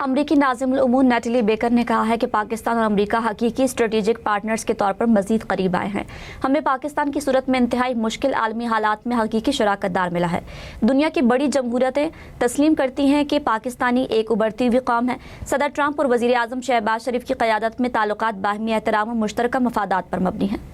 امریکی ناظم الامور Natalie Baker نے کہا ہے کہ پاکستان اور امریکہ حقیقی اسٹریٹجک پارٹنرز کے طور پر مزید قریب آئے ہیں۔ ہمیں پاکستان کی صورت میں انتہائی مشکل عالمی حالات میں حقیقی شراکت دار ملا ہے۔ دنیا کی بڑی جمہوریتیں تسلیم کرتی ہیں کہ پاکستانی ایک ابھرتی ہوئی قوم ہے۔ صدر ٹرمپ اور وزیر اعظم شہباز شریف کی قیادت میں تعلقات باہمی احترام اور مشترکہ مفادات پر مبنی ہیں۔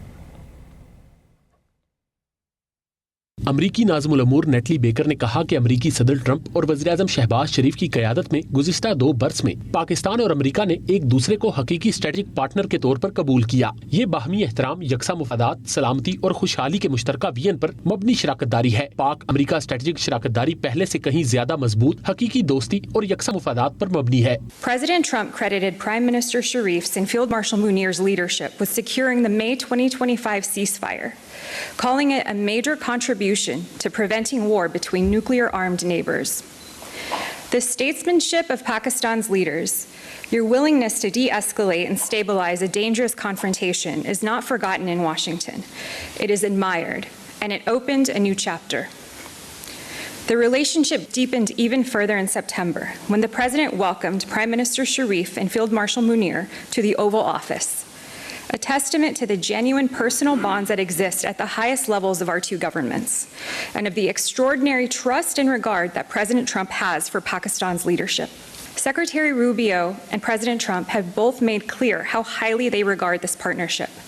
امریکی ناظم الامور نیٹلی بیکر نے کہا کہ امریکی صدر ٹرمپ اور وزیر اعظم شہباز شریف کی قیادت میں گزشتہ 2 برس میں پاکستان اور امریکہ نے ایک دوسرے کو حقیقی اسٹریٹجک پارٹنر کے طور پر قبول کیا۔ یہ باہمی احترام، یکساں مفادات، سلامتی اور خوشحالی کے مشترکہ ویژن پر مبنی شراکت داری ہے۔ پاک امریکہ اسٹریٹجک شراکت داری پہلے سے کہیں زیادہ مضبوط، حقیقی دوستی اور یکساں مفادات پر مبنی ہے۔ President Trump credited Prime Minister Sharif's and Field Marshal Munir's leadership with securing the May 2025 ceasefire, calling it a major contribution to preventing war between nuclear-armed neighbors. The statesmanship of Pakistan's leaders, your willingness to de-escalate and stabilize a dangerous confrontation is not forgotten in Washington. It is admired, and it opened a new chapter. The relationship deepened even further in September when the President welcomed Prime Minister Sharif and Field Marshal Munir to the Oval Office, a testament to the genuine personal bonds that exist at the highest levels of our two governments, and of the extraordinary trust and regard that President Trump has for Pakistan's leadership. Secretary Rubio and President Trump have both made clear how highly they regard this partnership.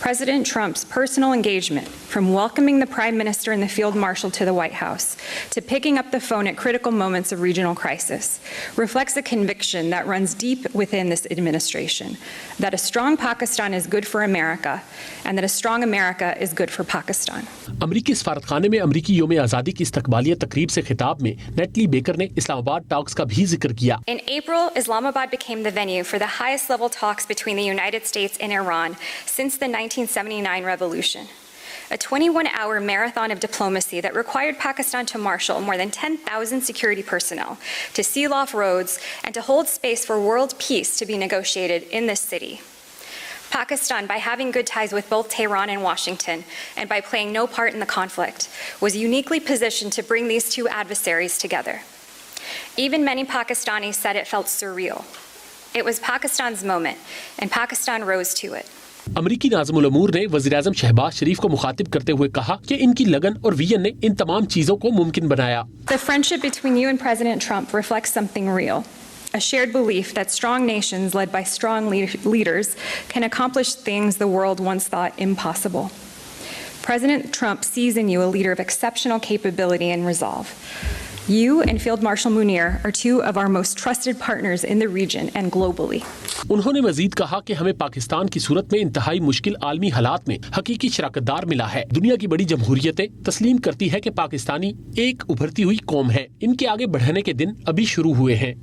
President Trump's personal engagement, from welcoming the Prime Minister and the Field Marshal to the White House to picking up the phone at critical moments of regional crisis, reflects a conviction that runs deep within this administration, that a strong Pakistan is good for America, and that a strong America is good for Pakistan. امریکی سفارتخانے میں امریکی یوم آزادی کی استقبالیہ تقریب سے خطاب میں نیٹلی بیکر نے اسلام آباد ٹاکس کا بھی ذکر کیا۔ In April, Islamabad became the venue for the highest level talks between the United States and Iran since the 1979 revolution. A 21-hour marathon of diplomacy that required Pakistan to marshal more than 10,000 security personnel, to seal off roads, and to hold space for world peace to be negotiated in this city. Pakistan, by having good ties with both Tehran and Washington, and by playing no part in the conflict, was uniquely positioned to bring these two adversaries together. Even many Pakistanis said it felt surreal. It was Pakistan's moment, and Pakistan rose to it. امریکی ناظم الامور نے وزیر اعظم شہباز شریف کو مخاطب کرتے ہوئے کہا کہ ان کی لگن اور ویژن نے ان تمام چیزوں کو ممکن بنایا۔ The friendship between you and President Trump reflects something real. A shared belief that strong nations led by strong leaders can accomplish things the world once thought impossible. President Trump sees in you a leader of exceptional capability and resolve. You and Field Marshal Munir are two of our most trusted partners in the region and globally. انہوں نے مزید کہا کہ ہمیں پاکستان کی صورت میں انتہائی مشکل عالمی حالات میں حقیقی شراکت دار ملا ہے۔ دنیا کی بڑی جمہوریتیں تسلیم کرتی ہے کہ پاکستانی ایک ابھرتی ہوئی قوم ہے۔ ان کے آگے بڑھنے کے دن ابھی شروع ہوئے ہیں۔